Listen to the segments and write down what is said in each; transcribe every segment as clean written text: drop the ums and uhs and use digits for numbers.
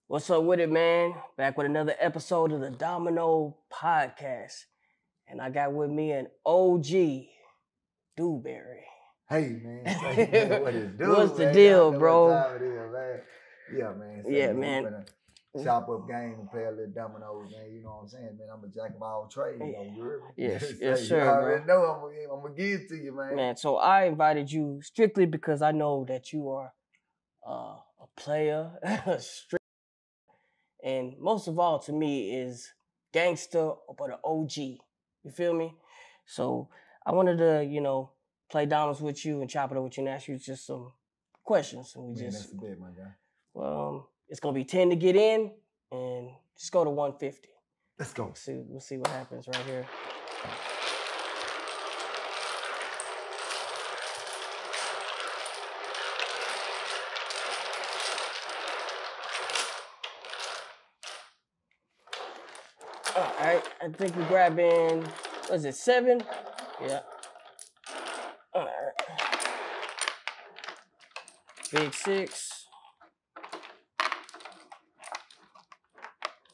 What's up with it, man? Back with another episode of the Domino podcast. And I got with me an OG, Dewberry. Hey, man, say, man, what it do, What's the man? deal, Y'all know bro? what time it is, man. Yeah, man. Say, Yeah, man. man. We finna chop up game and play a little dominoes, man. You know what I'm saying, man? I'm a jack of all trades, you know, you heard me? Yes, sir, you already bro. know I'm gonna give it to you, man. Man, so I invited you strictly because I know that you are a player, and most of all to me is gangster, but an OG. You feel me? So I wanted to, play dominoes with you and chop it up with you and ask you just some questions. And That's the bet, my guy. It's gonna be 10 to get in, and just go to 150. Let's go. We'll see what happens right here. All right, I think we're grabbing, what is it, 7? Yeah. All right. Big 6.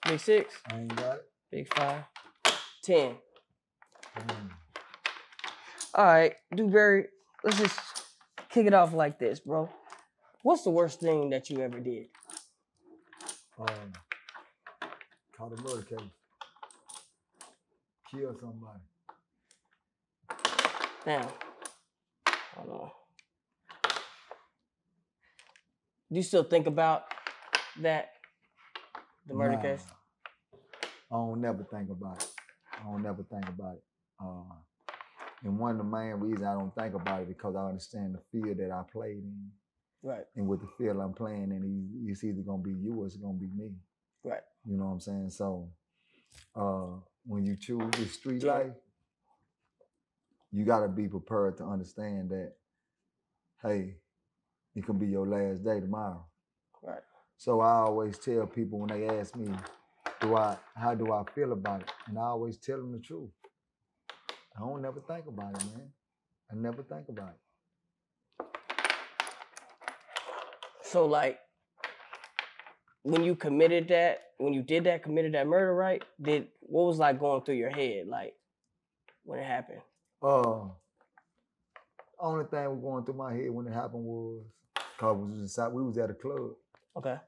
Big 6. I ain't got it. Big 5. 10. All right, Dewberry, let's just kick it off like this, bro. What's the worst thing that you ever did? Caught a murder case. Kill somebody. Damn. Hold on. Do you still think about that? The murder case? I don't never think about it. And one of the main reasons I don't think about it because I understand the field that I played in. Right. And with the field I'm playing in, it's either gonna be you or it's gonna be me. Right. You know what I'm saying? So when you choose this street life, you gotta be prepared to understand that, hey, it can be your last day tomorrow. Right. So I always tell people when they ask me, how do I feel about it? And I always tell them the truth. I don't never think about it, man. I never think about it. So like, when you committed that murder, right? What was like going through your head, like when it happened? Only thing was going through my head when it happened was because we was at a club. Okay.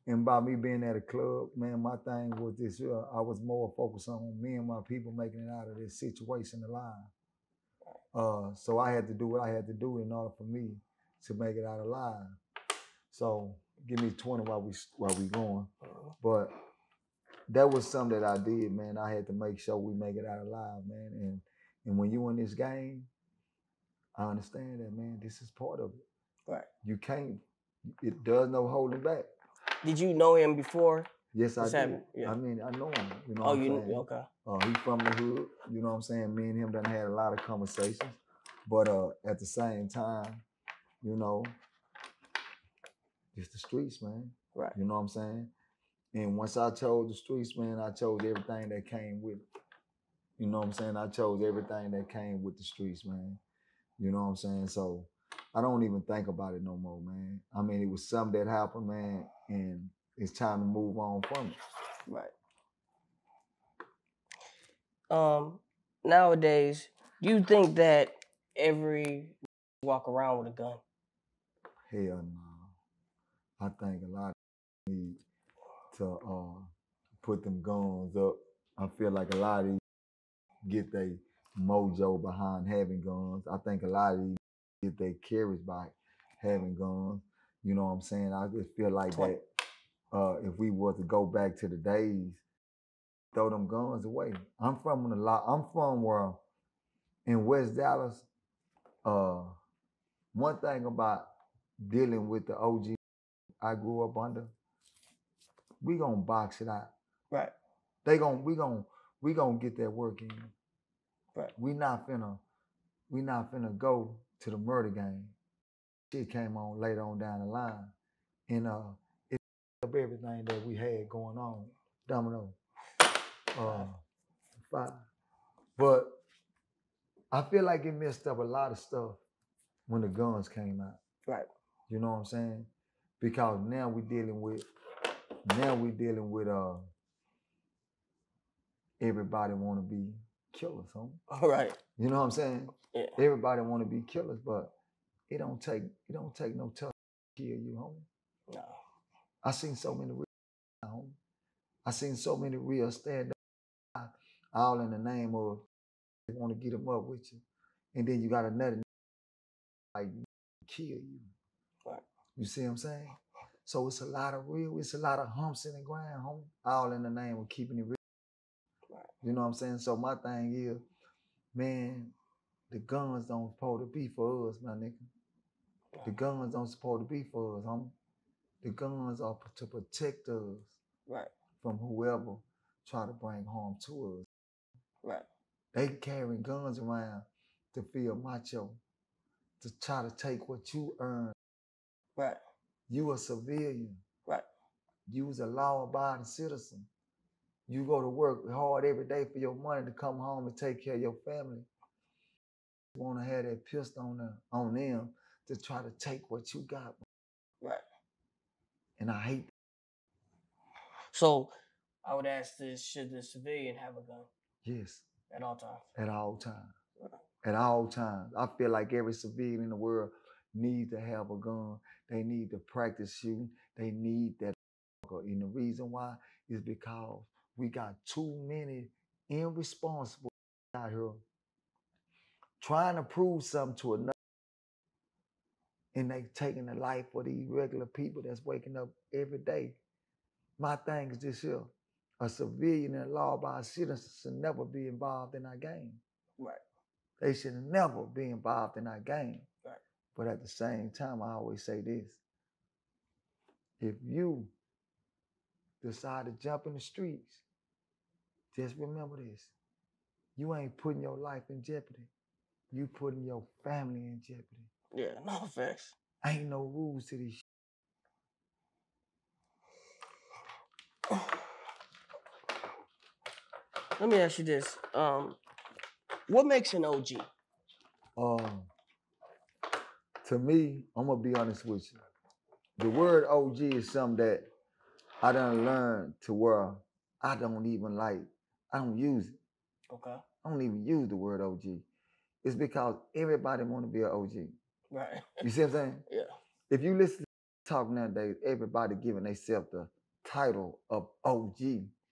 And by me being at a club, man, my thing was this year, I was more focused on me and my people making it out of this situation alive. So I had to do what I had to do in order for me to make it out alive. So give me 20 while we going. But that was something that I did, man. I had to make sure we make it out alive, man. And when you in this game, I understand that, man. This is part of it. Right. You can't. It does no holding back. Did you know him before? Yes, I did. Yeah. I mean, I know him. You know what I'm saying? Okay. He's from the hood. You know what I'm saying? Me and him done had a lot of conversations. But at the same time, you know, it's the streets, man. Right. You know what I'm saying? And once I chose the streets, man, I chose everything that came with it. You know what I'm saying? I chose everything that came with the streets, man. You know what I'm saying? So I don't even think about it no more, man. I mean, it was something that happened, man, and it's time to move on from it. Right. Nowadays, do you think that every walk around with a gun? Hell no. I think a lot of need to put them guns up. I feel like a lot of these get their mojo behind having guns. I think a lot of these get their carries by having guns. You know what I'm saying? I just feel like that if we were to go back to the days, throw them guns away. I'm from where in West Dallas, one thing about dealing with the OG I grew up under, we gonna box it out. Right. We gonna get that work in. Right. We not finna go to the murder game. Shit came on later on down the line. And it up everything that we had going on. Domino. 5. But I feel like it messed up a lot of stuff when the guns came out. Right. You know what I'm saying? Because now we're dealing with Now we dealing with everybody want to be killers, huh? All right. You know what I'm saying? Yeah. Everybody want to be killers, but it don't take no tough to kill you, homie. No. I seen so many real, homie. I seen so many real stand up, all in the name of they want to get them up with you, and then you got another like kill you. Right. You see what I'm saying? So it's a lot of humps in the ground, homie. All in the name of keeping it real. Right. You know what I'm saying? So my thing is, man, the guns don't supposed to be for us, my nigga. The guns don't supposed to be for us, homie. The guns are to protect us right. from whoever try to bring harm to us. Right. They carrying guns around to feel macho, to try to take what you earn. Right. You a civilian. Right. You was a law-abiding citizen. You go to work hard every day for your money to come home and take care of your family. You want to have that pistol on them to try to take what you got. Right. And I hate that. So I would ask this, should the civilian have a gun? Yes. At all times? At all times. Right. At all times. I feel like every civilian in the world needs to have a gun. They need to practice shooting. They need that. And the reason why is because we got too many irresponsible out here trying to prove something to another. And they taking the life of these regular people that's waking up every day. My thing is this here. A civilian and law-abiding citizen should never be involved in our game. Right. They should never be involved in our game. Right. But at the same time, I always say this. If you decide to jump in the streets, just remember this. You ain't putting your life in jeopardy. You putting your family in jeopardy. Yeah, no facts. Ain't no rules to this shit. Let me ask you this. What makes an OG? To me, I'm gonna be honest with you. The word OG is something that I done learned to where I don't use it. Okay. I don't even use the word OG. It's because everybody want to be an OG. Right. You see what I'm saying? Yeah. If you listen to talk nowadays, everybody giving themselves the title of OG.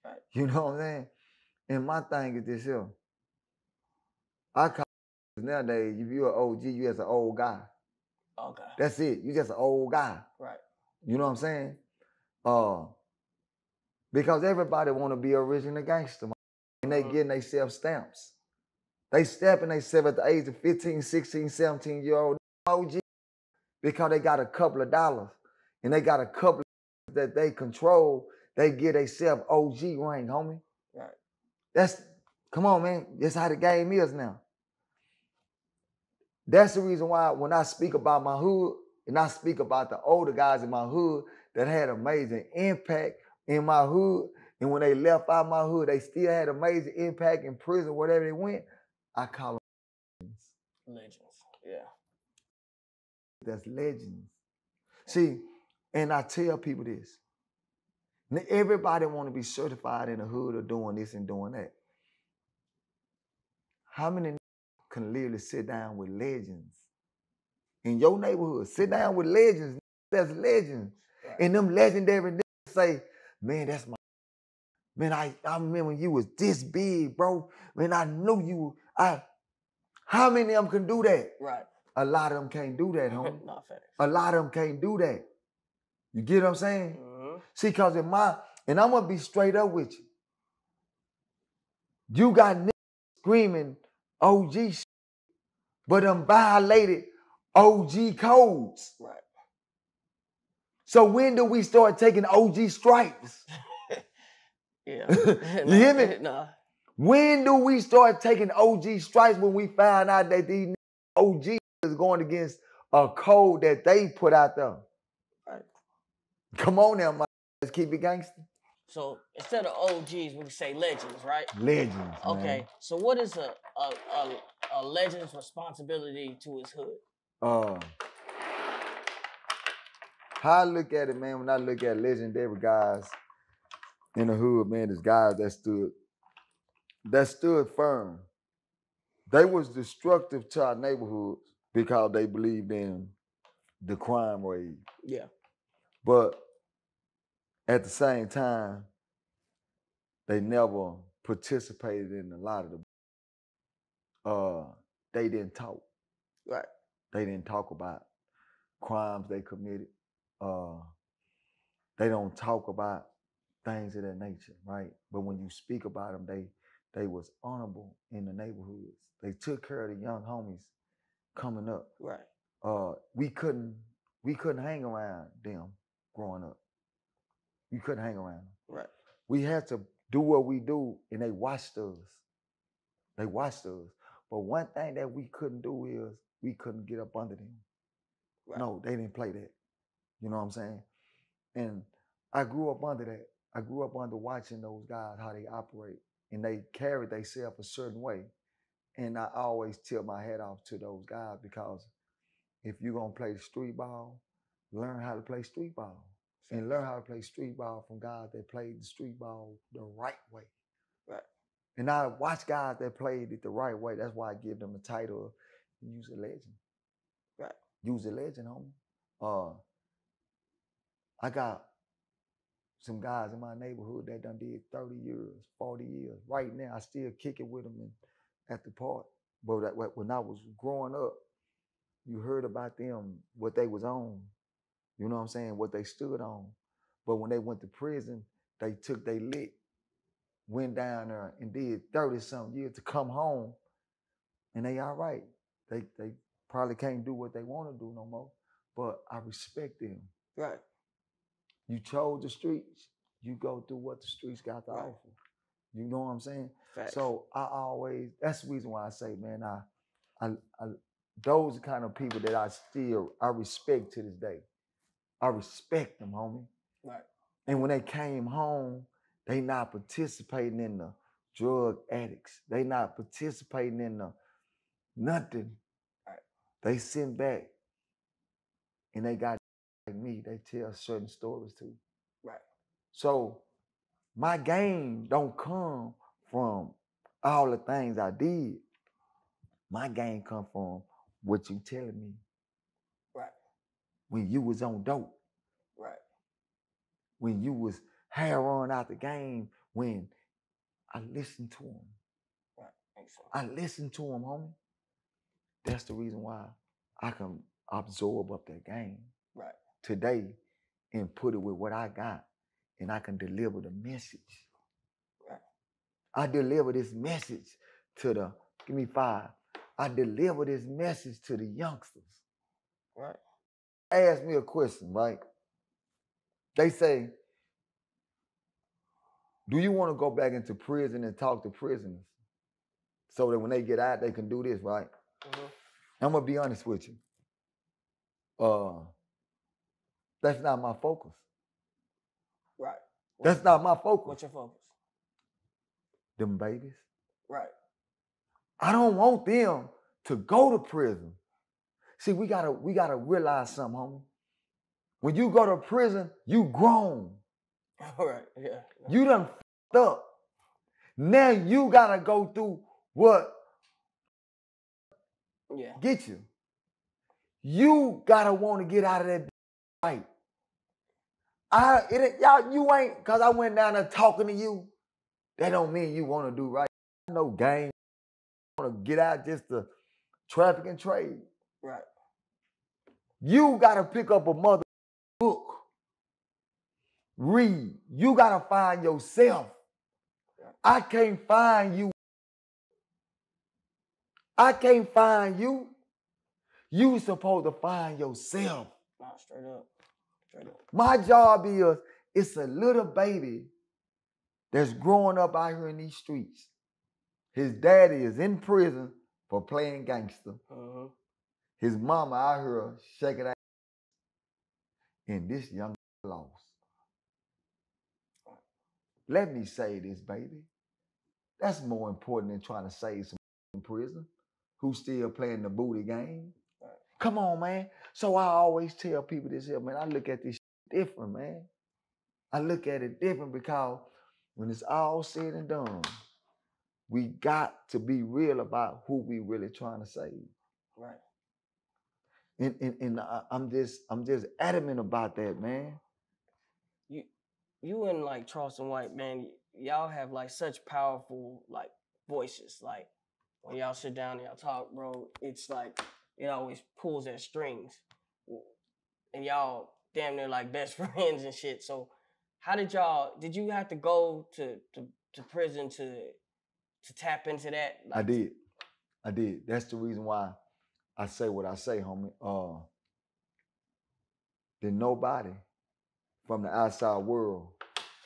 Right. You know what I'm saying? And my thing is this here. I call nowadays, if you're an OG, you just an old guy. Okay. That's it. You just an old guy. Right. You know what I'm saying? Because everybody want to be original gangster, and they getting themselves stamps. They stamping themselves at the age of 15, 16, 17-year-old OG because they got a couple of dollars and they got a couple that they control. They get themselves OG rank, homie. Right. Come on, man. That's how the game is now. That's the reason why when I speak about my hood and I speak about the older guys in my hood that had amazing impact in my hood, and when they left out my hood, they still had amazing impact in prison, whatever they went, I call them legends. Yeah. That's legends. See, and I tell people this. Everybody want to be certified in the hood or doing this and doing that. How many can literally sit down with legends in your neighborhood? Sit down with legends. That's legends. Right. And them legendary say, man, that's my man. I remember when you was this big, bro. Man, I knew you. How many of them can do that? Right. A lot of them can't do that, homie. Not facts. A lot of them can't do that. You get what I'm saying? Mm-hmm. See, because and I'm going to be straight up with you. You got niggas screaming OG shit, but them violated OG codes. Right. So when do we start taking OG stripes? Yeah. You hear me? Nah. When do we start taking OG stripes when we find out that these OG is going against a code that they put out there? Right. Come on now, man. Let's keep it gangster. So instead of OGs, we can say legends, right? Legends. Okay. Man. So what is a legend's responsibility to his hood? how I look at it, man, when I look at legendary guys in the hood, man, there's guys that stood firm. They was destructive to our neighborhoods because they believed in the crime rate. Yeah. But at the same time, they never participated in a lot of the they didn't talk. Right. They didn't talk about crimes they committed. They don't talk about things of that nature, right? But when you speak about them, they was honorable in the neighborhoods. They took care of the young homies coming up. Right. We couldn't hang around them growing up. We couldn't hang around them. Right. We had to do what we do, and they watched us. They watched us. But one thing that we couldn't do is we couldn't get up under them. Right. No, they didn't play that. You know what I'm saying? And I grew up under that. I grew up under watching those guys, how they operate. And they carry themselves a certain way. And I always tip my hat off to those guys because if you're going to play street ball, learn how to play street ball. And learn how to play street ball from guys that played the street ball the right way. Right. And I watch guys that played it the right way. That's why I give them the title of Use a Legend. Right. Use a Legend, homie. I got some guys in my neighborhood that done did 30 years, 40 years. Right now, I still kick it with them at the park. But when I was growing up, you heard about them, what they was on. You know what I'm saying? What they stood on. But when they went to prison, they took their lick, went down there and did 30-something years to come home. And they all right. They probably can't do what they want to do no more. But I respect them. Right. You chose the streets, you go through what the streets got to offer. You know what I'm saying? Facts. So that's the reason why I say, man, I those are the kind of people that I respect to this day. I respect them, homie. Right. And when they came home, they not participating in the drug addicts. They not participating in the nothing. Right. They sit back and they got like me, they tell certain stories too. Right. So my game don't come from all the things I did. My game come from what you telling me. Right. When you was on dope. Right. When you was hair on out the game, when I listened to them. Right. I listened to them, homie. That's the reason why I can absorb up that game. Right. Today and put it with what I got, and I can deliver the message. Right. I deliver this message to give me 5. I deliver this message to the youngsters. Right. Ask me a question, right? They say, do you want to go back into prison and talk to prisoners so that when they get out, they can do this, right? Mm-hmm. I'm going to be honest with you. That's not my focus. Right. That's not my focus. What's your focus? Them babies. Right. I don't want them to go to prison. See, we gotta realize something, homie. When you go to prison, you grown. All right. Yeah. You done f***ed up. Now you gotta go through what get you. You gotta want to get out of that fight. You ain't, cause I went down there talking to you. That don't mean you want to do right. No game. Want to get out just to traffic and trade. Right. You gotta pick up a mother book. Read. You gotta find yourself. I can't find you. I can't find you. You supposed to find yourself. Nah, straight up. Straight up. My job is, it's a little baby that's growing up out here in these streets. His daddy is in prison for playing gangster. Mm-hmm. His mama out here shaking that. And this young lost. Let me say this, baby. That's more important than trying to save some in prison who's still playing the booty game. Come on, man. So I always tell people this here, man. I look at this different, man. I look at it different because when it's all said and done, we got to be real about who we really trying to save. Right. And I'm just adamant about that, man. You and like Charleston White, man, y'all have like such powerful like voices. Like when y'all sit down and y'all talk, bro, it's like it always pulls at strings. And y'all damn near like best friends and shit. So how did you have to go to prison to tap into that? Like, I did. That's the reason why I say what I say, homie. That nobody from the outside world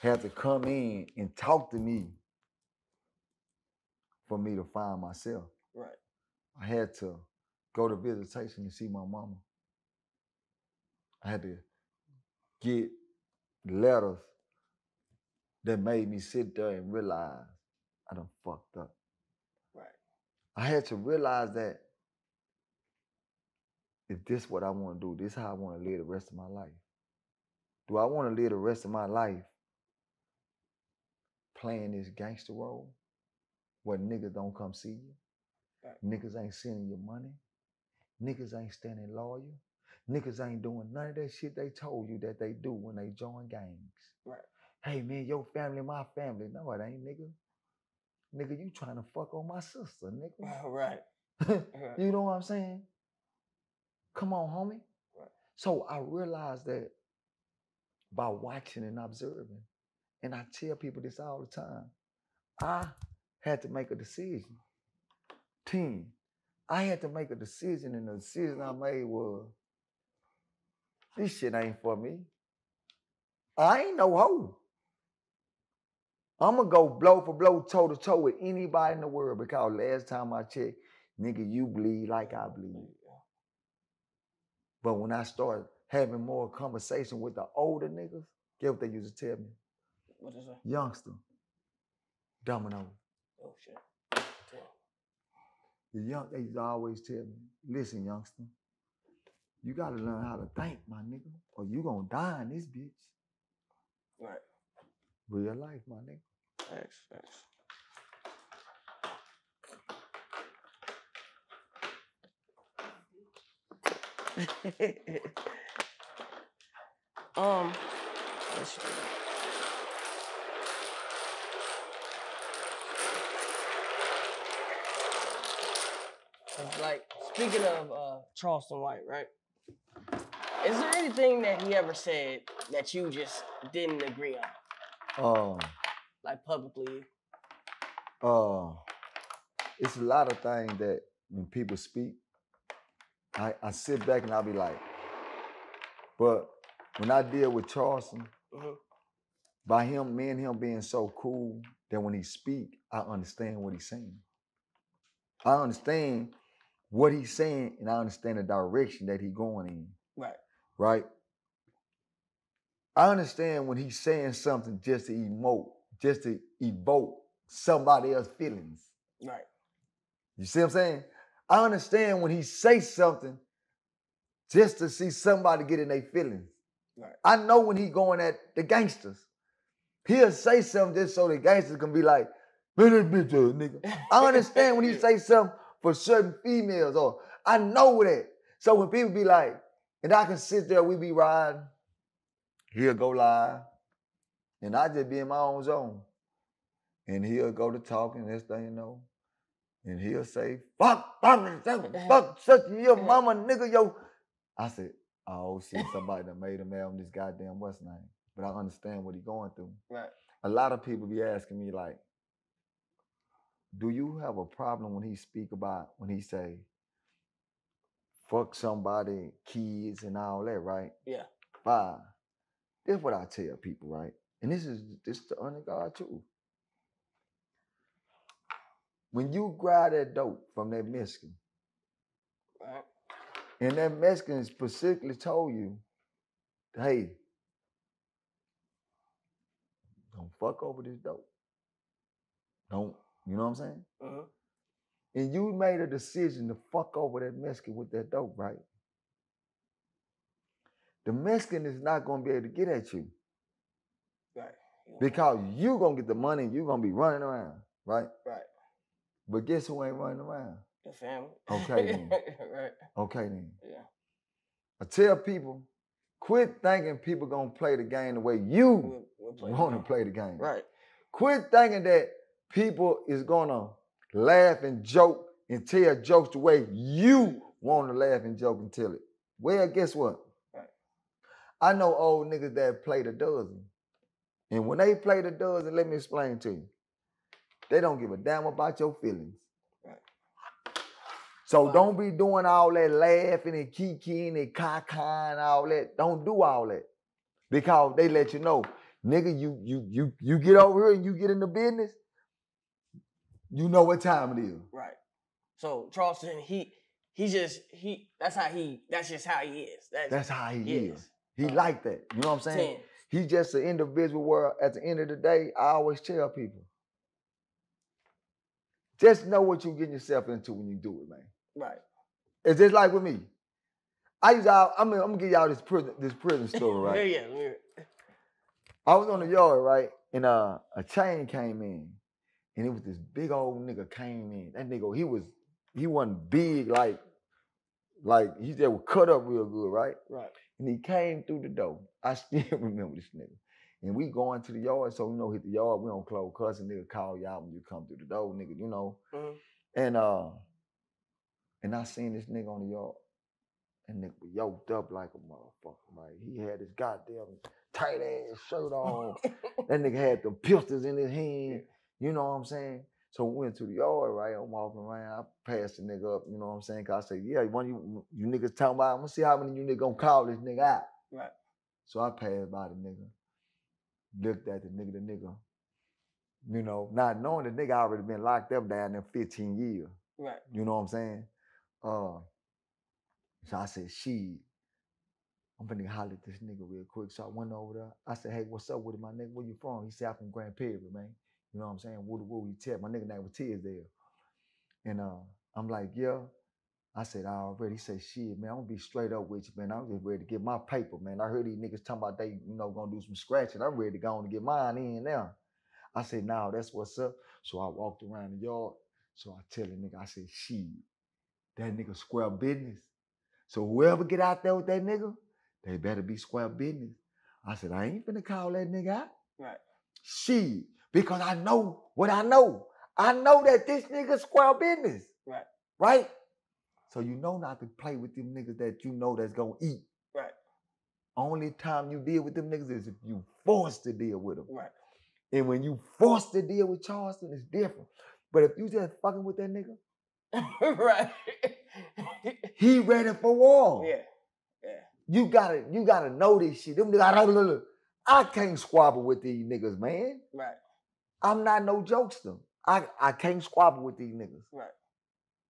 had to come in and talk to me for me to find myself. Right. I had to go to visitation and see my mama. I had to get letters that made me sit there and realize I done fucked up. Right. I had to realize that if this what I want to do, this how I want to live the rest of my life. Do I want to live the rest of my life playing this gangster role where niggas don't come see you? Right. Niggas ain't sending you money. Niggas ain't standing loyal. Niggas ain't doing none of that shit they told you that they do when they join gangs. Right. Hey man, your family, my family. No, it ain't, nigga. Nigga, you trying to fuck on my sister, nigga. Right. You know what I'm saying? Come on, homie. Right. So I realized that by watching and observing, and I tell people this all the time, I had to make a decision. Team, I had to make a decision, and the decision I made was, this shit ain't for me. I ain't no hoe. I'm going to go blow for blow, toe to toe with anybody in the world because last time I checked, nigga, you bleed like I bleed. But when I started having more conversation with the older niggas, guess what they used to tell me? What is that? Youngster, Domino. Oh shit. They used to always tell me, listen, youngster, you gotta learn how to think, my nigga, or you gonna die in this bitch. Right. Real life, my nigga. Facts. Let's see. Like speaking of Charleston White, right? Is there anything that he ever said that you just didn't agree on? Like publicly? It's a lot of things that when people speak, I sit back and I'll be like, but when I deal with Charleston, by me and him being so cool that when he speak, I understand what he's saying. I understand what he's saying and I understand the direction that he's going in. Right. Right? I understand when he's saying something just to evoke somebody else's feelings. Right. You see what I'm saying? I understand when he says something just to see somebody get in their feelings. Right. I know when he going at the gangsters. He'll say something just so the gangsters can be like, man, that bitch ass nigga. I understand when he say something for certain females, or I know that. So when people be like, and I can sit there, we be riding, he'll go live, and I just be in my own zone. And he'll go to talking, this thing, you know. And he'll say, fuck, such your mama, nigga, yo. I said, oh shit, somebody that made him mad on this goddamn what's name. But I understand what he's going through. Right. A lot of people be asking me like, do you have a problem when he say, fuck somebody, kids and all that, right? Yeah. Fine. This is what I tell people, right? And this is the honest God truth. When you grab that dope from that Mexican, right, and that Mexican specifically told you, hey, don't fuck over this dope. Don't, you know what I'm saying? And you made a decision to fuck over that Mexican with that dope, right? the Mexican is not gonna be able to get at you. Right. Because you gonna get the money and you gonna be running around, right? Right. But guess who ain't running around? The family. Okay then. Right. Okay then. Yeah. I tell people, quit thinking people gonna play the game the way you want to play the game. Right. Quit thinking that people is gonna laugh and joke and tell jokes the way you want to laugh and joke and tell it. Well, guess what? Right. I know old niggas that play the dozen. And when they play the dozen, let me explain to you. They don't give a damn about your feelings. Right. So don't be doing all that laughing and kikiing and caca and all that. Don't do all that. Because they let you know, nigga, you get over here and you get in the business, you know what time it is. Right. So Charleston, that's just how he is. That's how he is. He like that. You know what I'm saying? 10. He's just an individual where at the end of the day, I always tell people, just know what you're getting yourself into when you do it, man. Right. It's just like with me. I'm gonna give y'all this prison story, right? Yeah. I was on the yard, right? And a chain came in. And it was this big old nigga came in. That nigga, he wasn't big like he just was cut up real good, right? Right. And he came through the door. I still remember this nigga. And we going to the yard, so hit the yard, we don't close cussing, nigga call you out when you come through the door, nigga, Mm-hmm. And I seen this nigga on the yard. And nigga was yoked up like a motherfucker, right? He had his goddamn tight ass shirt on. That nigga had the pistols in his hand. You know what I'm saying? So we went to the yard, right? I'm walking around. I passed the nigga up, you know what I'm saying? Cause I said, yeah, one of you niggas talking about, I'm gonna see how many of you niggas gonna call this nigga out. Right. So I passed by the nigga, looked at the nigga, not knowing the nigga already been locked up down there 15 years. Right. You know what I'm saying? So I said, shit, I'm finna holler at this nigga real quick. So I went over there. I said, hey, what's up with it, my nigga? Where you from? He said, I'm from Grand Prairie, man. You know what I'm saying? Woo, he tell my nigga name was Tisdale. And I'm like, yeah. I said, I already. He said, shit, man, I'm gonna be straight up with you, man. I'm just ready to get my paper, man. I heard these niggas talking about they, gonna do some scratching. I'm ready to go on and get mine in now. I said, nah, that's what's up. So I walked around the yard. So I tell the nigga, I said, shit, that nigga square business. So whoever get out there with that nigga, they better be square business. I said, I ain't finna call that nigga out. Right. Shit, because I know what I know. I know that this nigga square business. Right. Right? So you know not to play with them niggas that you know that's gonna eat. Right. Only time you deal with them niggas is if you forced to deal with them. Right. And when you forced to deal with Charleston, it's different. But if you just fucking with that nigga, right. he ready for war. Yeah. You gotta know this shit. Them niggas, I can't squabble with these niggas, man. Right. I'm not no jokester. I can't squabble with these niggas. Right.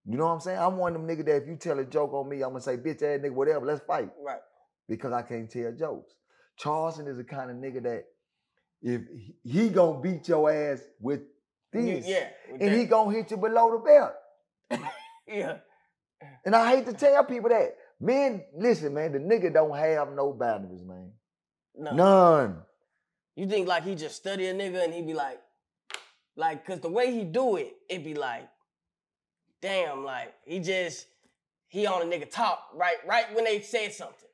You know what I'm saying? I'm one of them niggas that if you tell a joke on me, I'm gonna say, bitch ass nigga, whatever, let's fight. Right. Because I can't tell jokes. Charleston is the kind of nigga that if he gonna beat your ass with this, and he gonna hit you below the belt. Yeah. And I hate to tell people that. Men, listen, man, the nigga don't have no boundaries, man. None. You think like he just study a nigga and he be like, cause the way he do it, it be like, damn, like he on a nigga top right when they said something.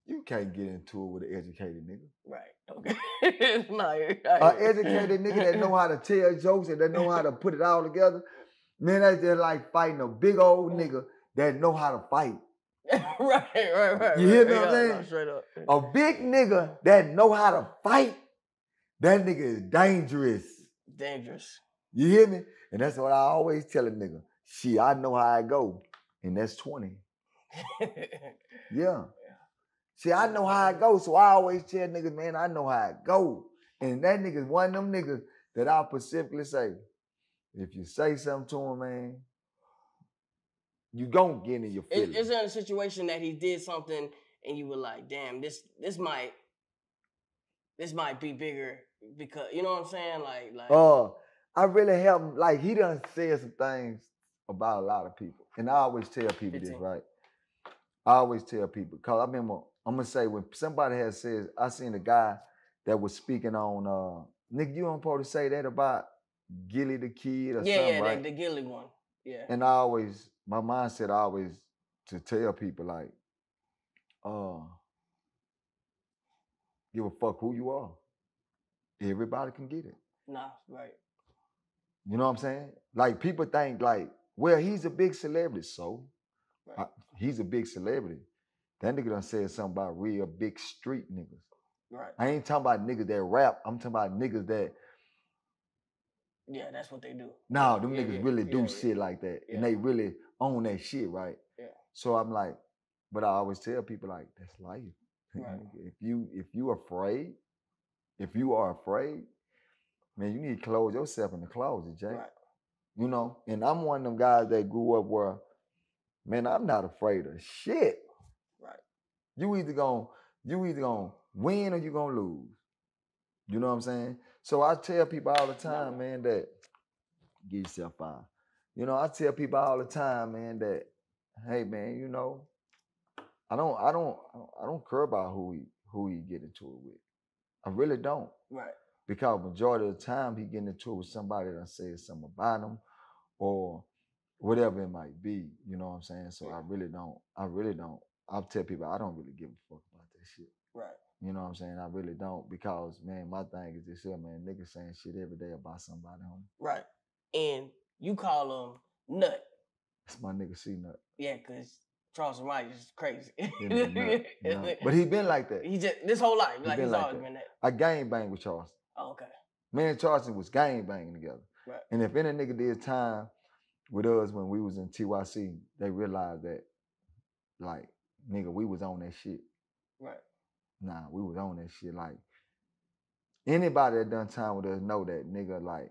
You can't get into it with an educated nigga. Right. Okay. An educated nigga that know how to tell jokes and that know how to put it all together. Man, that's just like fighting a big old nigga that know how to fight. Right. You hear me what I'm saying? No, straight up. A big nigga that know how to fight, that nigga is dangerous. Dangerous. You hear me? And that's what I always tell a nigga. Shit, I know how I go. And that's 20. Yeah. See, I know how I go, so I always tell niggas, man, I know how I go. And that nigga's one of them niggas that I specifically say, if you say something to him, man, you gon' get in your feelings. Is there a situation that he did something and you were like, damn, this might be bigger because, you know what I'm saying? Like I really help him. Like, he done said some things about a lot of people. And I always tell people 15. This, right? I always tell people, because I remember I'm gonna say when somebody has said, I seen a guy that was speaking on nigga, you don't supposed to say that about Gilly the Kid or something, right? the Gilly one. Yeah. And I always, my mindset always to tell people like, give a fuck who you are. Everybody can get it. Nah, right. You know what I'm saying? Like people think like, well, he's a big celebrity, so Right. he's a big celebrity. That nigga done said something about real big street niggas. Right. I ain't talking about niggas that rap. I'm talking about niggas that. Yeah, that's what they do. No, them niggas really do shit like that. Yeah. And they really own that shit, right? Yeah. So I'm like, but I always tell people like, that's life. Right. If you are afraid, man, you need to close yourself in the closet, Jay. Right. You know, and I'm one of them guys that grew up where, man, I'm not afraid of shit. Right. You either gonna win or you gonna lose. You know what I'm saying? So I tell people all the time, man, that get yourself out. You know, I tell people all the time, man, that hey, man, you know, I don't care about who he get into it with. I really don't. Right. Because majority of the time he getting into it with somebody that says something about him or whatever it might be. You know what I'm saying? So I really don't. I'll tell people I don't really give a fuck about that shit. Right. You know what I'm saying? I really don't because, man, my thing is this here, man. Niggas saying shit every day about somebody, homie. Right. And you call him Nut. That's my nigga C-Nut. Yeah, because Charles Wright is crazy. Nut. But he been like that. He just, this whole life, he's always been that. I gang bang with Charles. Oh, okay. Me and Charleston was gang banging together. Right. And if any nigga did time with us when we was in TYC, they realized that, like, nigga, we was on that shit. Right. Nah, we was on that shit. Like, anybody that done time with us know that, nigga, like,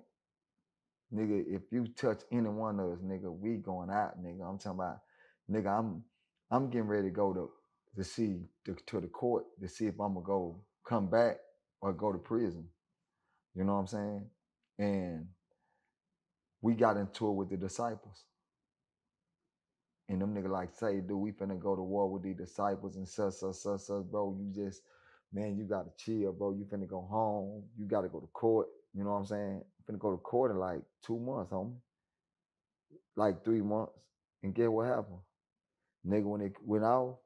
nigga, if you touch any one of us, nigga, we going out, nigga. I'm talking about, nigga, I'm getting ready to go to see to the court to see if I'm gonna come back or go to prison. You know what I'm saying? And we got into it with the disciples. And them niggas like say, dude, we finna go to war with the disciples and such, bro. You just, man, you gotta chill, bro. You finna go home. You gotta go to court. You know what I'm saying? You finna go to court in like 2 months, homie. Like 3 months. And get what happened? Nigga, when it went off,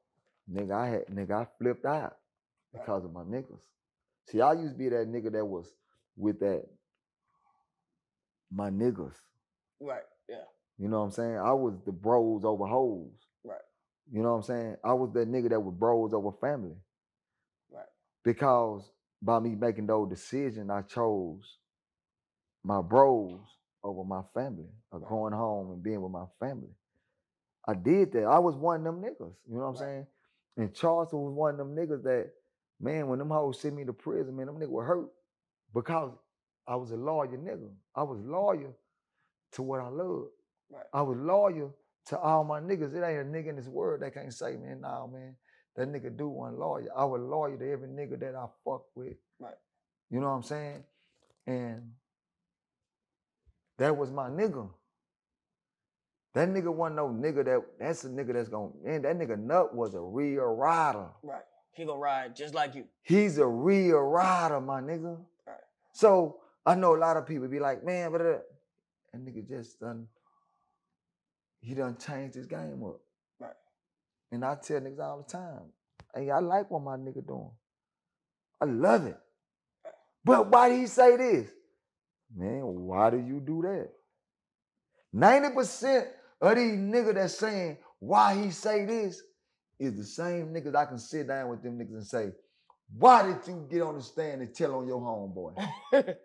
I flipped out because of my niggas. See, I used to be that nigga that was with my niggas. Right, yeah. You know what I'm saying? I was the bros over hoes. Right. You know what I'm saying? I was that nigga that was bros over family. Right. Because by me making those decisions, I chose my bros over my family, or going home and being with my family. I did that. I was one of them niggas. You know what I'm saying? And Charleston was one of them niggas that, man, when them hoes sent me to prison, man, them niggas were hurt because I was a loyal nigga. I was loyal to what I loved. Right. I was loyal to all my niggas. It ain't a nigga in this world that can't say, man, nah, man, that nigga do one loyal. I was loyal to every nigga that I fuck with. Right. You know what I'm saying? And that was my nigga. That nigga wasn't no nigga that's a nigga that's gonna, man, that nigga Nut was a real rider. Right. He gonna ride just like you. He's a real rider, my nigga. Right. So I know a lot of people be like, man, but that nigga just he done changed his game up. Right. And I tell niggas all the time, hey, I like what my nigga doing. I love it. Right. But why did he say this? Man, why do you do that? 90% of these niggas that's saying why he say this is the same niggas I can sit down with them niggas and say, why did you get on the stand and tell on your homeboy?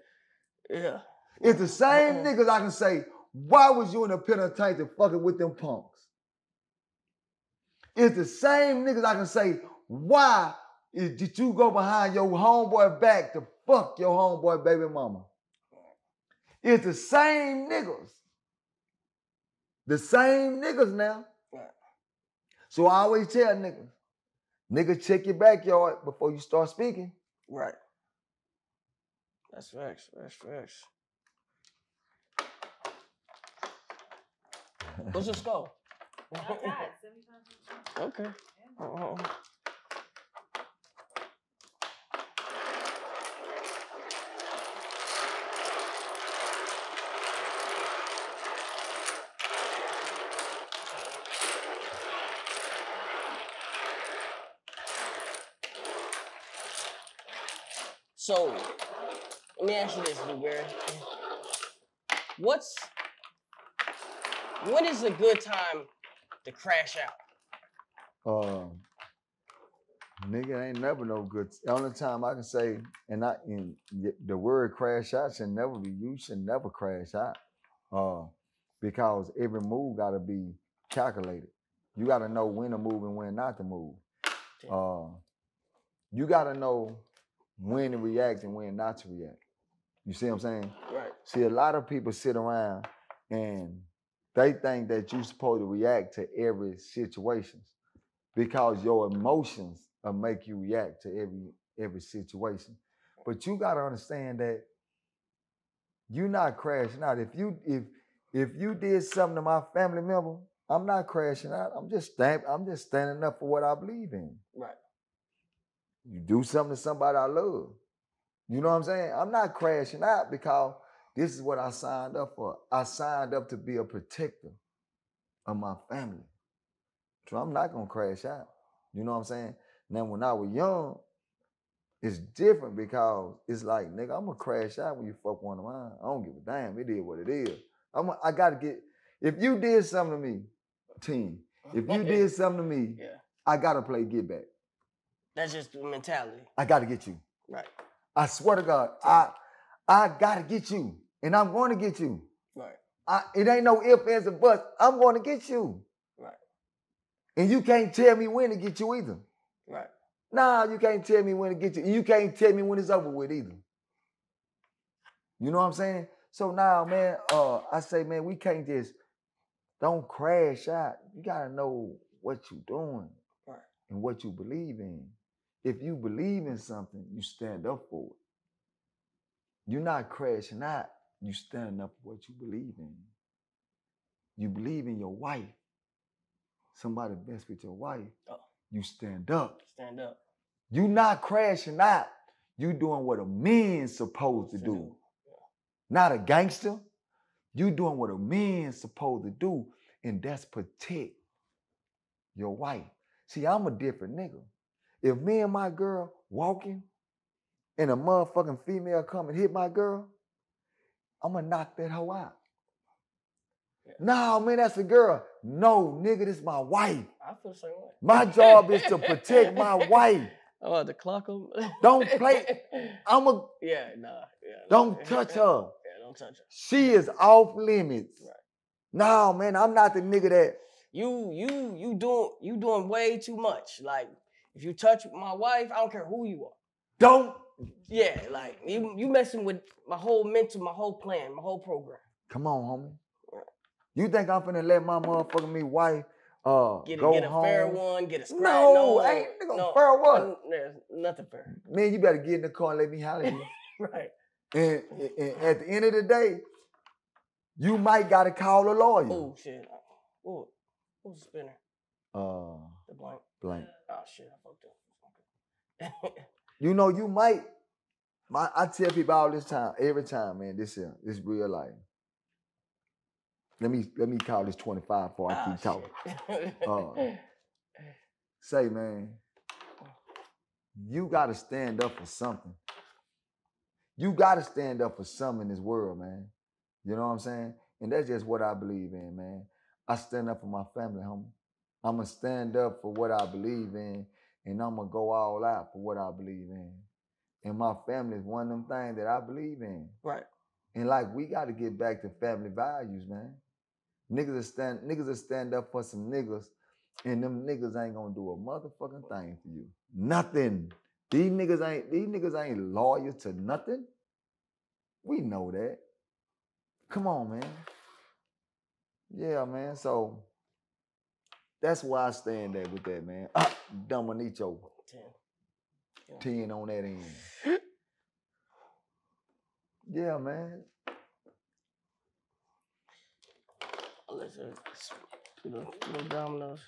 Yeah. It's the same niggas I can say, why was you in the penitentiary fucking with them punks? It's the same niggas I can say, why did you go behind your homeboy back to fuck your homeboy baby mama? It's the same niggas. The same niggas now. Right. So I always tell niggas, check your backyard before you start speaking. Right. That's facts. That's facts. What's your score? I got 75. Okay. So, let me ask you this, Dewberry. When is a good time to crash out? Nigga ain't never no good. The only time I can say, and the word crash out should never be used. You should never crash out. Because every move gotta be calculated. You gotta know when to move and when not to move. You gotta know when to react and when not to react. You see what I'm saying? Right. See, a lot of people sit around and they think that you're supposed to react to every situation because your emotions will make you react to every situation. But you gotta understand that you're not crashing out. If you did something to my family member, I'm not crashing out. I'm just standing up for what I believe in. Right. You do something to somebody I love. You know what I'm saying? I'm not crashing out because this is what I signed up for. I signed up to be a protector of my family. So I'm not gonna crash out. You know what I'm saying? Now when I was young, it's different because it's like, nigga, I'm gonna crash out when you fuck one of mine. I don't give a damn. It is what it is. I gotta get, if you did something to me, team, if you did something to me, I gotta play get back. That's just the mentality. I gotta get you. Right. I swear to God, I gotta get you. And I'm gonna get you. Right. It ain't no ifs, ands, or buts. I'm gonna get you. Right. And you can't tell me when to get you either. Right. Nah, you can't tell me when to get you. And you can't tell me when it's over with either. You know what I'm saying? So now, man, I say, man, we can't just, don't crash out. You gotta know what you're doing and what you believe in. If you believe in something, you stand up for it. You're not crashing out. You standing up for what you believe in. You believe in your wife. Somebody mess with your wife. You stand up. Stand up. You not crashing out. You doing what a man's supposed to do. Not a gangster. You doing what a man's supposed to do, and that's protect your wife. See, I'm a different nigga. If me and my girl walking and a motherfucking female come and hit my girl, I'm gonna knock that hoe out. Yeah. No, man, that's a girl. No, nigga, this is my wife. I feel the same way. My job is to protect my wife. Oh, to clock them? Don't play. Don't touch her. Yeah, don't touch her. She is off limits. Right. No, man, I'm not the nigga that. You doing way too much. Like, if you touch my wife, I don't care who you are. Don't. Yeah, like, you messing with my whole mental, my whole plan, my whole program. Come on, homie. Right. You think I'm finna let my motherfucking wife get a home? Fair one, get a scratch? No, ain't nigga fair one. There's nothing fair. Man, you better get in the car and let me holler at you. Right. And at the end of the day, you might gotta call a lawyer. Oh shit. Oh, who's the spinner? The blank. Blank. Oh shit, I fucked up. You know, you might. I tell people all this time, every time, man, this real life. Let me call this 25 before I keep talking. Say, man, you gotta stand up for something. You gotta stand up for something in this world, man. You know what I'm saying? And that's just what I believe in, man. I stand up for my family, homie. I'm going to stand up for what I believe in, and I'm going to go all out for what I believe in. And my family is one of them things that I believe in. Right. And like, we got to get back to family values, man. Niggas will stand up for some niggas, and them niggas ain't going to do a motherfucking thing for you. Nothing. These niggas ain't loyal to nothing. We know that. Come on, man. Yeah, man. So that's why I stand there with that, man. Domino. 10 on that end. Yeah, man. Listen, Domino's.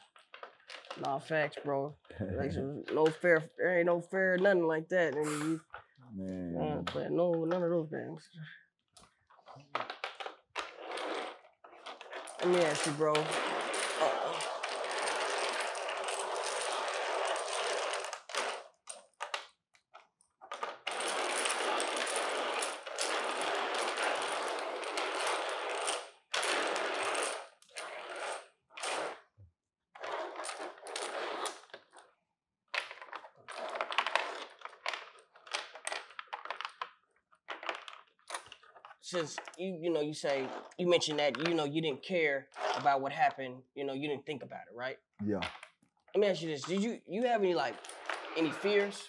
Nah, facts, bro. Like, no fair, there ain't no fair, nothing like that. And man. But no, none of those games. Let me ask you, bro. since you say you mentioned that you didn't care about what happened, you didn't think about it, right? Yeah. Let me ask you this: Did you have any fears?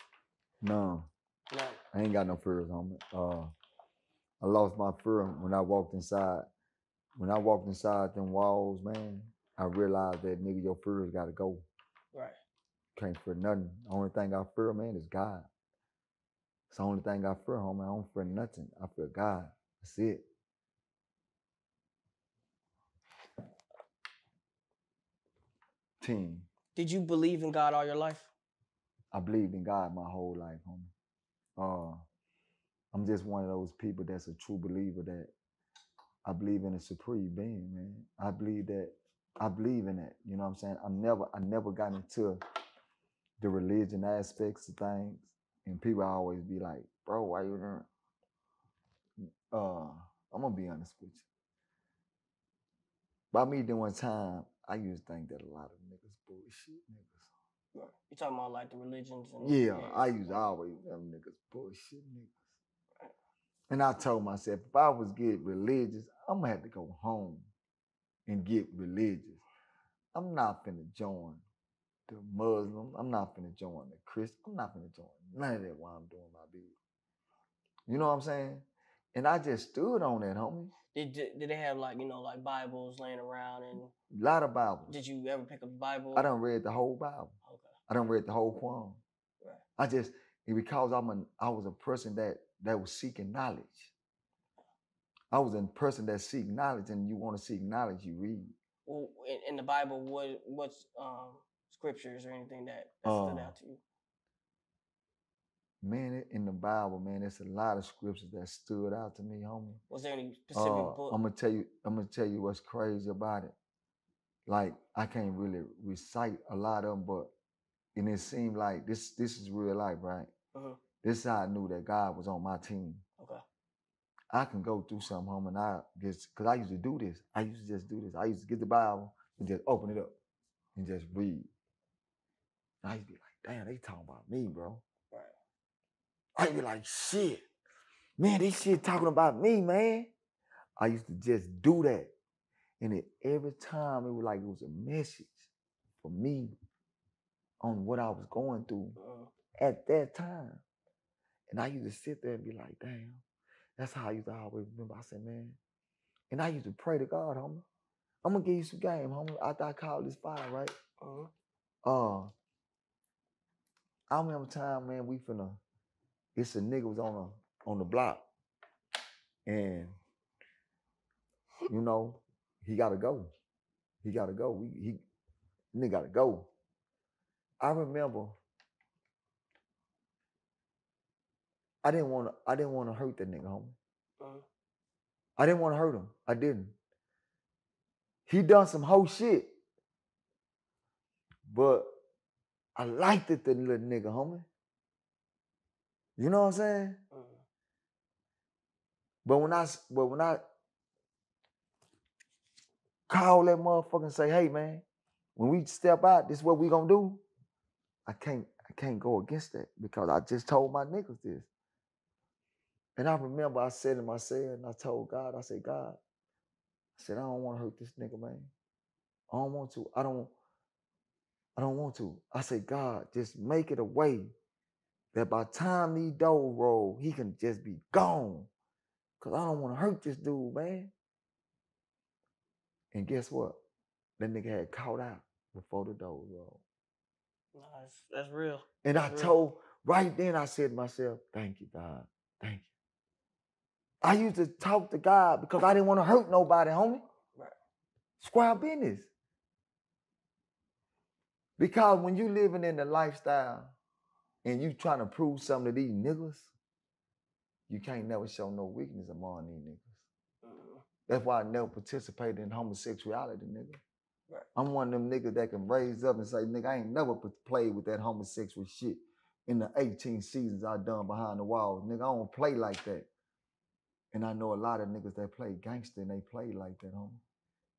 No. No. I ain't got no fears, homie. I lost my fear when I walked inside. When I walked inside them walls, man, I realized that nigga, your fears gotta go. Right. Can't fear nothing. The only thing I fear, man, is God. It's the only thing I fear, homie. I don't fear nothing. I fear God. That's it. Team. Did you believe in God all your life? I believed in God my whole life, homie. I'm just one of those people that's a true believer that I believe in a supreme being, man. I believe in that. You know what I'm saying? I never got into the religion aspects of things. And people always be like, bro, why you doing? I'm gonna be honest with you. By me doing time, I used to think that a lot of niggas bullshit niggas. Right. You talking about like the religions and Yeah, I used to always them niggas bullshit niggas. Right. And I told myself, if I was get religious, I'm gonna have to go home and get religious. I'm not finna join the Muslims. I'm not finna join the Christian. I'm not finna join none of that while I'm doing my business. You know what I'm saying? And I just stood on that, homie. Did they have like Bibles laying around and a lot of Bibles? Did you ever pick up a Bible? I done read the whole Bible. Okay. I done read the whole Quran. Right. Because I was a person that was seeking knowledge. I was a person that seek knowledge, and you want to seek knowledge, you read. Well, in the Bible, what's scriptures or anything that stood out to you? Man, in the Bible, man, there's a lot of scriptures that stood out to me, homie. Was there any specific book? I'm gonna tell you what's crazy about it. Like, I can't really recite a lot of them, but and it seemed like this is real life, right? Uh-huh. This is how I knew that God was on my team. Okay. I can go through something, homie, and because I used to do this. I used to just do this. I used to get the Bible and just open it up and just read. And I used to be like, damn, they talking about me, bro. Right. I'd be like, shit. Man, this shit talking about me, man. I used to just do that. And every time it was a message for me on what I was going through at that time. And I used to sit there and be like, damn. That's how I used to always remember. I said, man. And I used to pray to God, homie. I'm going to give you some game, homie. After I call this fire, right? I remember time, man, it's a nigga was on the block. And, he got to go. He got to go. Nigga got to go. I remember I didn't want to hurt that nigga, homie. I didn't want to hurt him. I didn't. He done some whole shit. But I liked it, the little nigga, homie. You know what I'm saying? But when I call that motherfucker and say, hey man, when we step out, this is what we gonna do. I can't go against that because I just told my niggas this. And I remember I said to myself, and I told God, I said, God, I said, I don't want to hurt this nigga, man. I don't want to. I don't want to. I said, God, just make it a way that by the time these doors roll, he can just be gone. Because I don't want to hurt this dude, man. And guess what? That nigga had caught out before the doors rolled. Nice. That's real. And right then I said to myself, thank you, God. Thank you. I used to talk to God because I didn't want to hurt nobody, homie. Right. Square business. Because when you living in the lifestyle and you trying to prove something to these niggas, you can't never show no weakness among these niggas. That's why I never participated in homosexuality, nigga. Right. I'm one of them niggas that can raise up and say, nigga, I ain't never played with that homosexual shit in the 18 seasons I done behind the walls. Nigga, I don't play like that. And I know a lot of niggas that play gangster and they play like that, homie.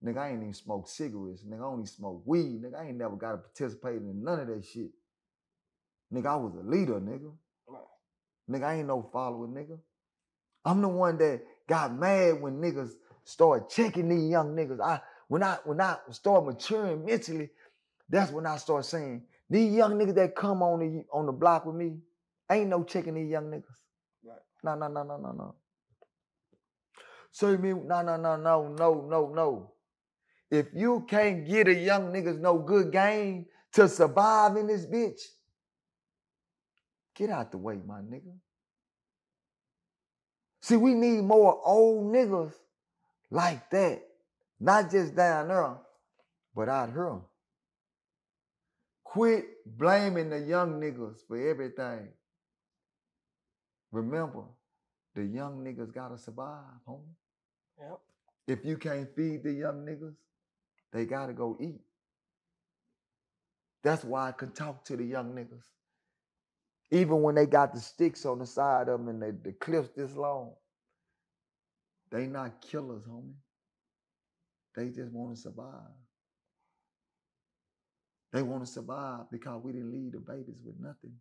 Nigga, I ain't even smoke cigarettes. Nigga, I only smoke weed. Nigga, I ain't never got to participate in none of that shit. Nigga, I was a leader, nigga. Right. Nigga, I ain't no follower, nigga. I'm the one that got mad when niggas started checking these young niggas. When I start maturing mentally, that's when I start saying, these young niggas that come on the block with me, ain't no checking these young niggas. Right. No. So me, no. If you can't get a young niggas no good game to survive in this bitch, get out the way, my nigga. See, we need more old niggas like that. Not just down there, but out here. Quit blaming the young niggas for everything. Remember, the young niggas gotta survive, homie. Yep. If you can't feed the young niggas, they gotta go eat. That's why I can talk to the young niggas. Even when they got the sticks on the side of them and the cliffs this long, they not killers, homie. They just want to survive. They want to survive because we didn't leave the babies with nothing.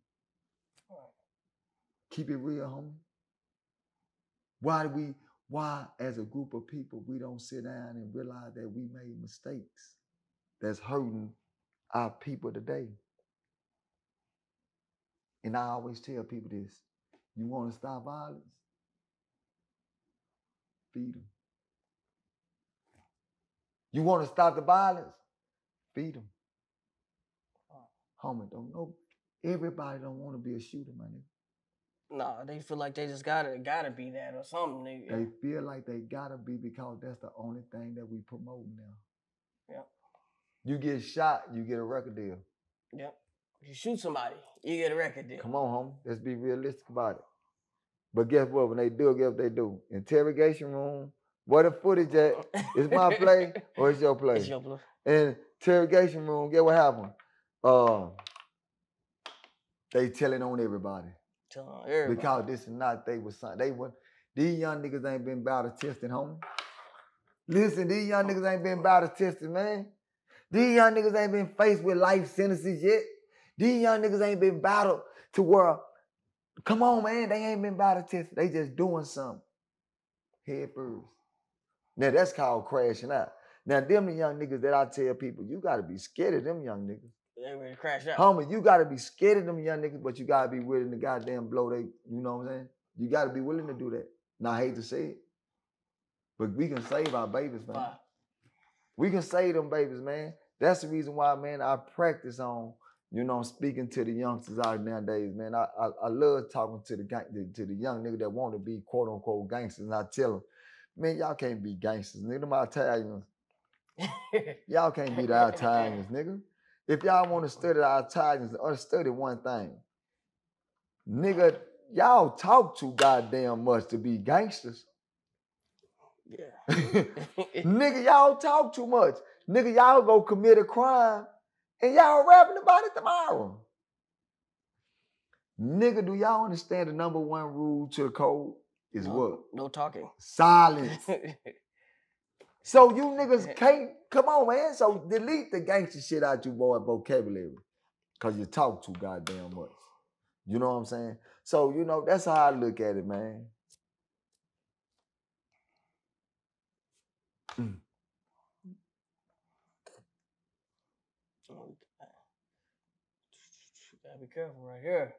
Keep it real, homie. Why as a group of people, we don't sit down and realize that we made mistakes that's hurting our people today? And I always tell people this: you want to stop violence? Feed them. You want to stop the violence? Feed them. Homie, don't know. Everybody don't want to be a shooter, my nigga. No, they feel like they just gotta be that or something. Nigga. They feel like they gotta be because that's the only thing that we promote now. Yep. You get shot, you get a record deal. Yep. You shoot somebody, you get a record deal. Come on, homie. Let's be realistic about it. But guess what? When they do, guess what they do? Interrogation room. Where the footage at? It's my play or it's your play? It's your play. And interrogation room, guess what happened? They telling on everybody. Because this is not these young niggas ain't been battle tested, homie. Listen, these young niggas ain't been battle tested, man. These young niggas ain't been faced with life sentences yet. These young niggas ain't been battled to where, come on, man, they ain't been battle tested. They just doing something. Head first. Now that's called crashing out. Now them the young niggas that I tell people, you gotta be scared of them young niggas. They ready to crash out. Homie, you gotta be scared of them young niggas, but you gotta be willing to goddamn blow they, you know what I'm saying? You gotta be willing to do that. Now I hate to say it, but we can save our babies, man. Wow. We can save them babies, man. That's the reason why, man, I practice on, speaking to the youngsters out nowadays, man. I love talking to the young nigga that want to be quote unquote gangsters, and I tell them, man, y'all can't be gangsters, nigga. Them Italians, y'all can't be the Italians, nigga. If y'all want to study the Italians, study one thing. Nigga, y'all talk too goddamn much to be gangsters. Yeah. Nigga, y'all talk too much. Nigga, y'all go commit a crime and y'all rapping about it tomorrow. Nigga, do y'all understand the number one rule to the code is what? No talking. Silence. So you niggas can't, come on, man. So delete the gangster shit out your boy vocabulary. Cause you talk too goddamn much. You know what I'm saying? So, that's how I look at it, man. Gotta be careful right here.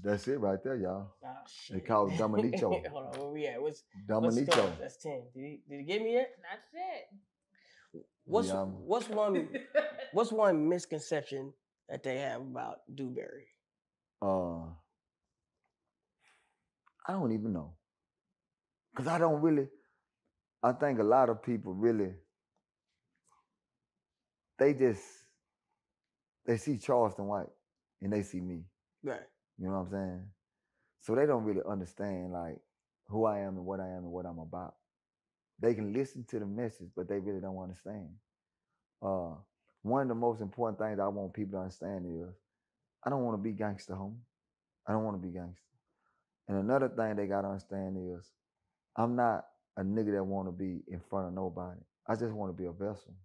That's it right there, y'all. Ah, shit. They call it Domino. Hold on, where we at? What's Domino? That's 10. Did he get me yet? Not yet. What's one misconception that they have about Dewberry? I don't even know. Cause I think a lot of people really, they see Charleston White and they see me. Right. You know what I'm saying? So they don't really understand like who I am and what I'm about. They can listen to the message, but they really don't understand. One of the most important things I want people to understand is I don't want to be gangster, homie. I don't want to be gangster. And another thing they gotta understand is I'm not a nigga that want to be in front of nobody. I just want to be a vessel.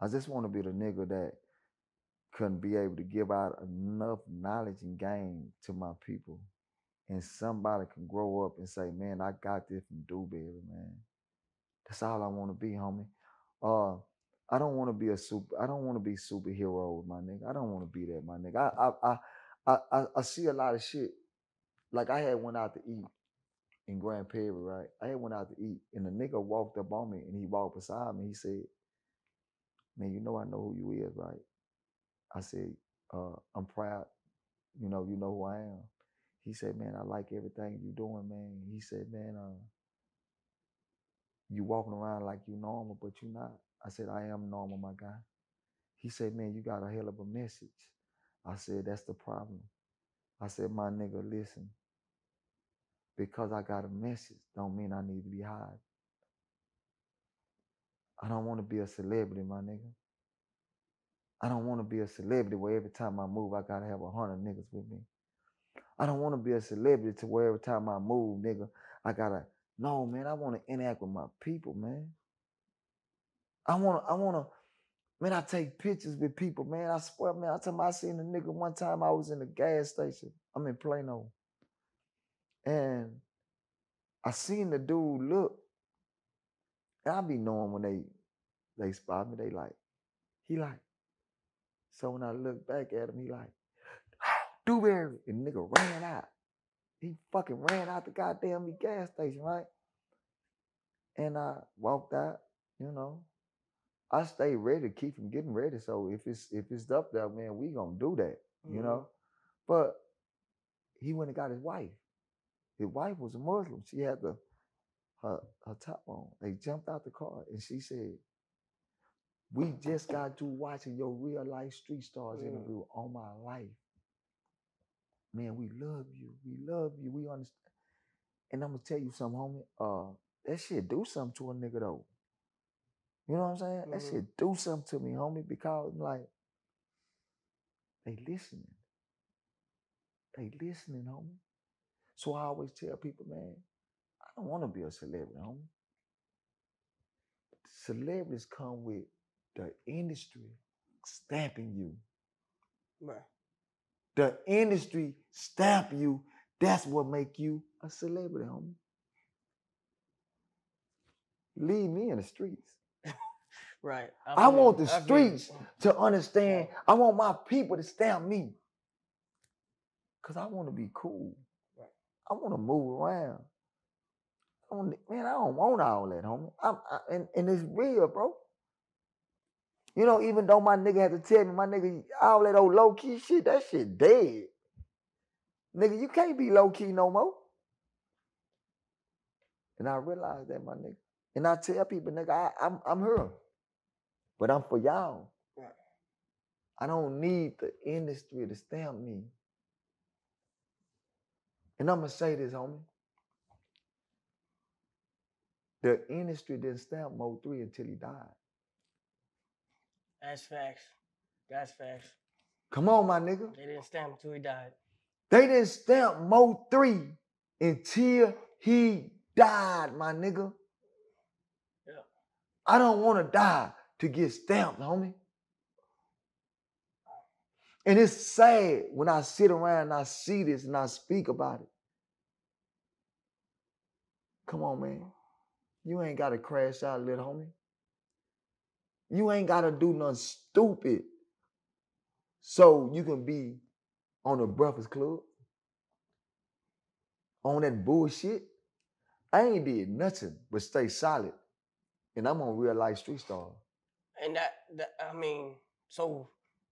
I just want to be the nigga that can be able to give out enough knowledge and game to my people and somebody can grow up and say, man, I got this from Dewberry, man. That's all I want to be, homie. I don't want to be I don't want to be superhero, my nigga. I don't want to be that, my nigga. I see a lot of shit. Like I had went out to eat in Grand Prairie, right? I had went out to eat, and the nigga walked up on me, and he walked beside me. He said, man, you know who you is, right? I said, I'm proud. You know who I am. He said, man, I like everything you doing, man. He said, man, you walking around like you normal, but you not. I said, I am normal, my guy. He said, man, you got a hell of a message. I said, that's the problem. I said, my nigga, listen. Because I got a message don't mean I need to be hiding. I don't want to be a celebrity, my nigga. I don't want to be a celebrity where every time I move, I got to have 100 niggas with me. I don't want to be a celebrity to where every time I move, nigga, I got to, no, man, I want to interact with my people, man. I want to, man, I take pictures with people, man. I swear, man, I seen a nigga one time I was in the gas station. I'm in Plano. And I seen the dude look, and I be knowing when they spot me, he like, so when I look back at him, he like, Dewberry, and the nigga ran out. He fucking ran out the goddamn gas station, right? And I walked out, you know. I stay ready to keep him getting ready. So if it's up there, man, we gonna do that, you know. But he went and got his wife. His wife was a Muslim. She had her top on. They jumped out the car and she said, we just got to watching your real life Street Stars interview on my life. Man, we love you. We love you. We understand. And I'm gonna tell you something, homie. That shit do something to a nigga though. You know what I'm saying? That shit do something to me, homie, because like they listening. They listening, homie. So I always tell people, man, I don't want to be a celebrity, homie. Celebrities come with the industry stamping you. Right. The industry stamp you. That's what make you a celebrity, homie. Leave me in the streets. Right. I want the streets to understand. I want my people to stamp me. Because I want to be cool. Right. I want to move around. Man, I don't want all that, homie. And it's real, bro. You know, even though my nigga had to tell me, my nigga, all that old low-key shit, that shit dead. Nigga, you can't be low-key no more. And I realized that, my nigga. And I tell people, nigga, I'm here. But I'm for y'all. Right. I don't need the industry to stamp me. And I'm going to say this, homie. The industry didn't stamp Mo 3 until he died. That's facts. That's facts. Come on, my nigga. They didn't stamp him until he died. They didn't stamp Mo 3 until he died, my nigga. Yeah. I don't want to die to get stamped, homie. And it's sad when I sit around and I see this and I speak about it. Come on, man. You ain't got to crash out, little homie. You ain't got to do nothing stupid so you can be on the Breakfast Club, on that bullshit. I ain't did nothing but stay solid. And I'm on Real Life Street Star. And I mean, so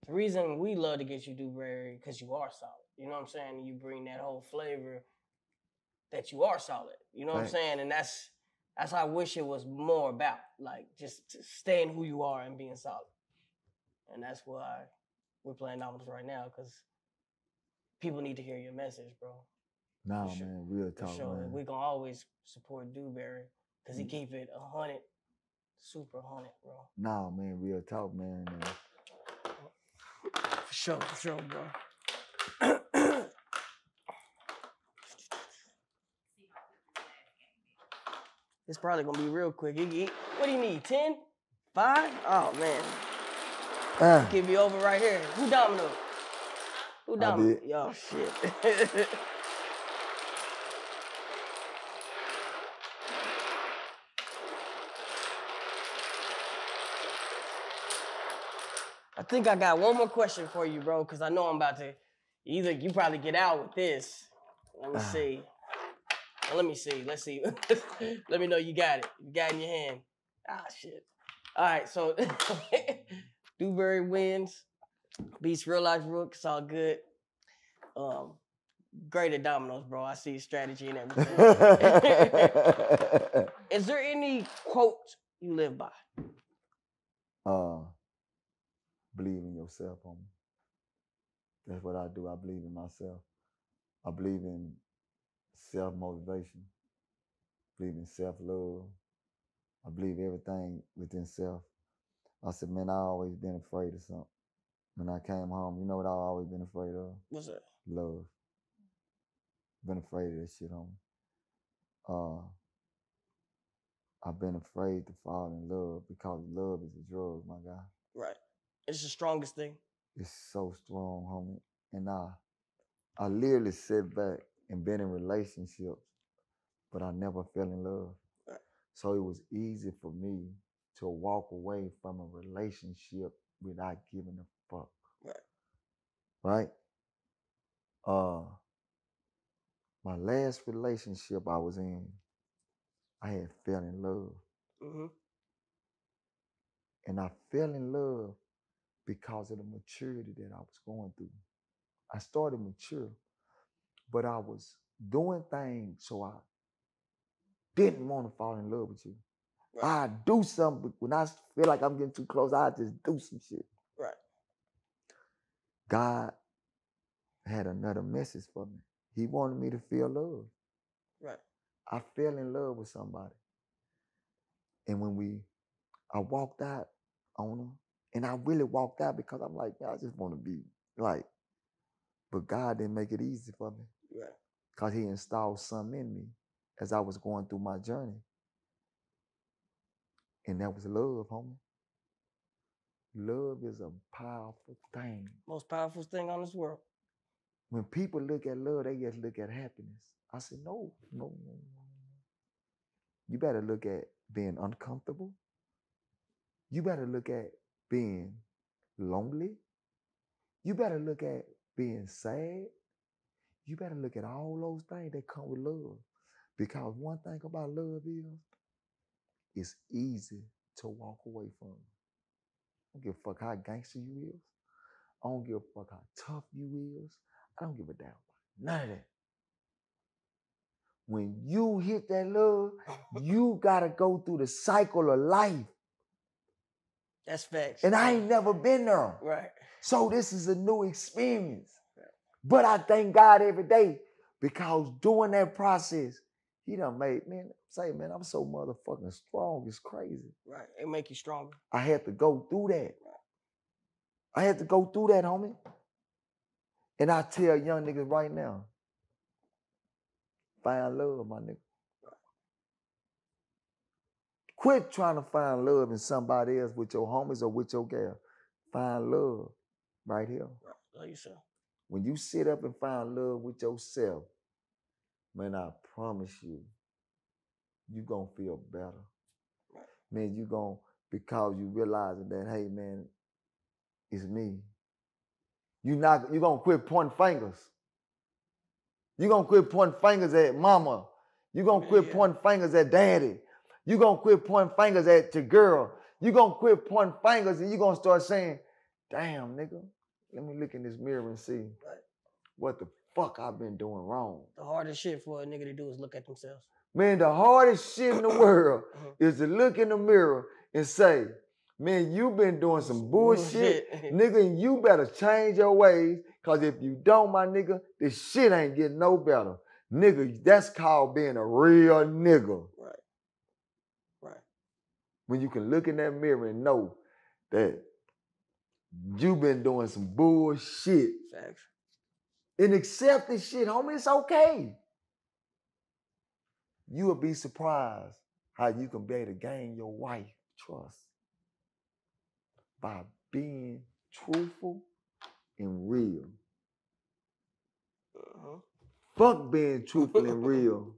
the reason we love to get you Dewberry, because you are solid. You know what I'm saying? You bring that whole flavor that you are solid. You know what I'm saying? And that's how I wish it was more about. Like, just staying who you are and being solid. And that's why we're playing Domino's right now, because people need to hear your message, bro. Nah, man, real talk, man. We're going to always support Dewberry, because he keep it 100, super 100, bro. Nah, man, real talk, man. For sure, bro. It's probably going to be real quick. What do you need, 10? 5? Oh, man. Give you over right here. Who Domino? Who Domino? Yo, shit. think I got one more question for you, bro, because I know I'm about to. Either you probably get out with this. Let me see. Let me see. Let's see. Let me know you got it. You got it in your hand. Ah, shit. All right, so Dewberry wins. Beats Reallyfe Rook. It's all good. Great at Domino's, bro. I see strategy and everything. Is there any quote you live by? Believe in yourself, homie. That's what I do. I believe in myself. I believe in self-motivation. I believe in self-love. I believe everything within self. I said, man, I always been afraid of something. When I came home, you know what I always been afraid of? What's that? Love. Been afraid of that shit, homie. I've been afraid to fall in love because love is a drug, my guy. Right. It's the strongest thing. It's so strong, homie. And I literally sit back and been in relationships, but I never fell in love. Right. So it was easy for me to walk away from a relationship without giving a fuck. Right. Right? My last relationship I was in, I had fell in love. Mm-hmm. And I fell in love because of the maturity that I was going through. I started mature, but I was doing things so I didn't want to fall in love with you. Right. I do something when I feel like I'm getting too close. I just do some shit. Right. God had another message for me. He wanted me to feel love. Right. I fell in love with somebody, and when I walked out on her, and I really walked out because I'm like, man, I just want to be like, but God didn't make it easy for me. Right. Because he installed something in me as I was going through my journey. And that was love, homie. Love is a powerful thing. Most powerful thing on this world. When people look at love, they just look at happiness. I said, no. You better look at being uncomfortable. You better look at being lonely. You better look at being sad. You better look at all those things that come with love. Because one thing about love is, it's easy to walk away from. I don't give a fuck how gangster you is. I don't give a fuck how tough you is. I don't give a damn about none of that. When you hit that love, you gotta go through the cycle of life. That's facts. And I ain't never been there. Right. So this is a new experience. Right. But I thank God every day because during that process, he done made, man, I'm so motherfucking strong. It's crazy. Right. It make you stronger. I had to go through that. Right. I had to go through that, homie. And I tell young niggas right now, find love, my nigga. Quit trying to find love in somebody else with your homies or with your girl. Find love right here. Love yourself. When you sit up and find love with yourself, man, I promise you, you're going to feel better. Right. Man, you're going to, because you realizing that, hey, man, it's me. You're going to quit pointing fingers. You're going to quit pointing fingers at mama. You're going to quit pointing fingers at daddy. You're going to quit pointing fingers at your girl. You're going to quit pointing fingers and you're going to start saying, damn, nigga, let me look in this mirror and see what the fuck I've been doing wrong. The hardest shit for a nigga to do is look at themselves. Man, the hardest shit in the world is to look in the mirror and say, man, you been doing some bullshit. Nigga, and you better change your ways, because if you don't, my nigga, this shit ain't getting no better. Nigga, that's called being a real nigga. Right. When you can look in that mirror and know that you been doing some bullshit. Facts. And accept this shit, homie, it's okay. You will be surprised how you can be able to gain your wife trust by being truthful and real. Fuck being truthful and real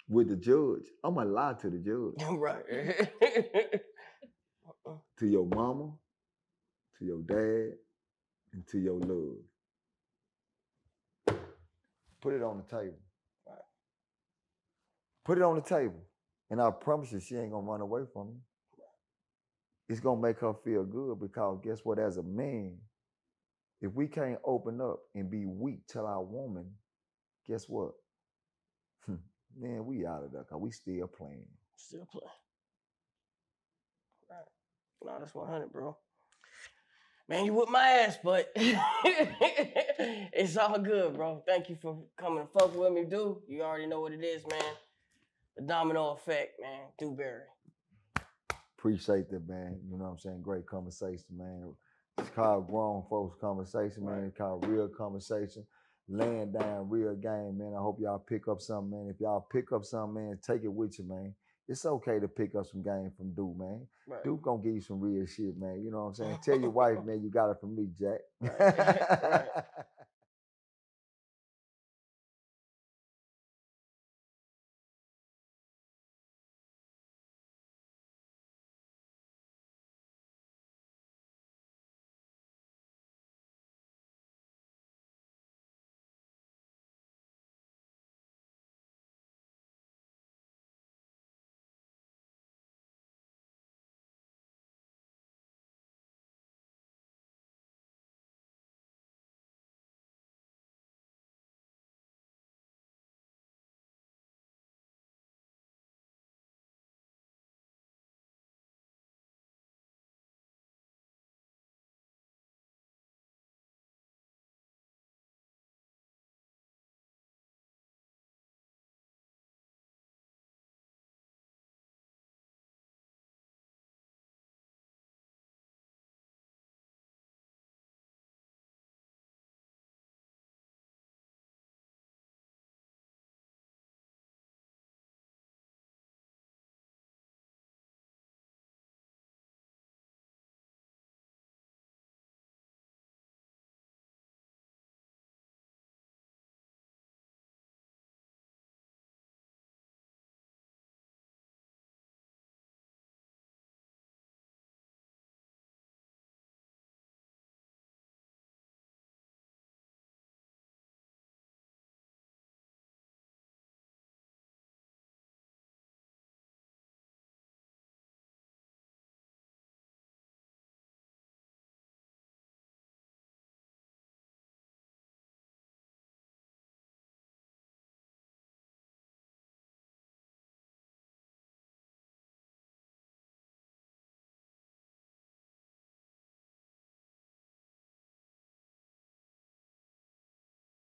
with the judge. I'm gonna lie to the judge. Right. To your mama, to your dad, and to your love. Put it on the table. Right. Put it on the table. And I promise you, she ain't gonna run away from you. It's gonna make her feel good because guess what? As a man, if we can't open up and be weak to our woman, guess what? Man, we out of there because we still playing. Still playing. Right. No, that's 100, bro. Man, you whipped my ass, but it's all good, bro. Thank you for coming and fuck with me, dude. You already know what it is, man. The domino effect, man. Dewberry. Appreciate that, man. You know what I'm saying? Great conversation, man. It's called grown folks conversation, man. It's called real conversation. Laying down real game, man. I hope y'all pick up something, man. If y'all pick up something, man, take it with you, man. It's okay to pick up some game from Duke, man. Right. Duke gonna give you some real shit, man. You know what I'm saying? Tell your wife, man, you got it from me, Jack. Right. Right.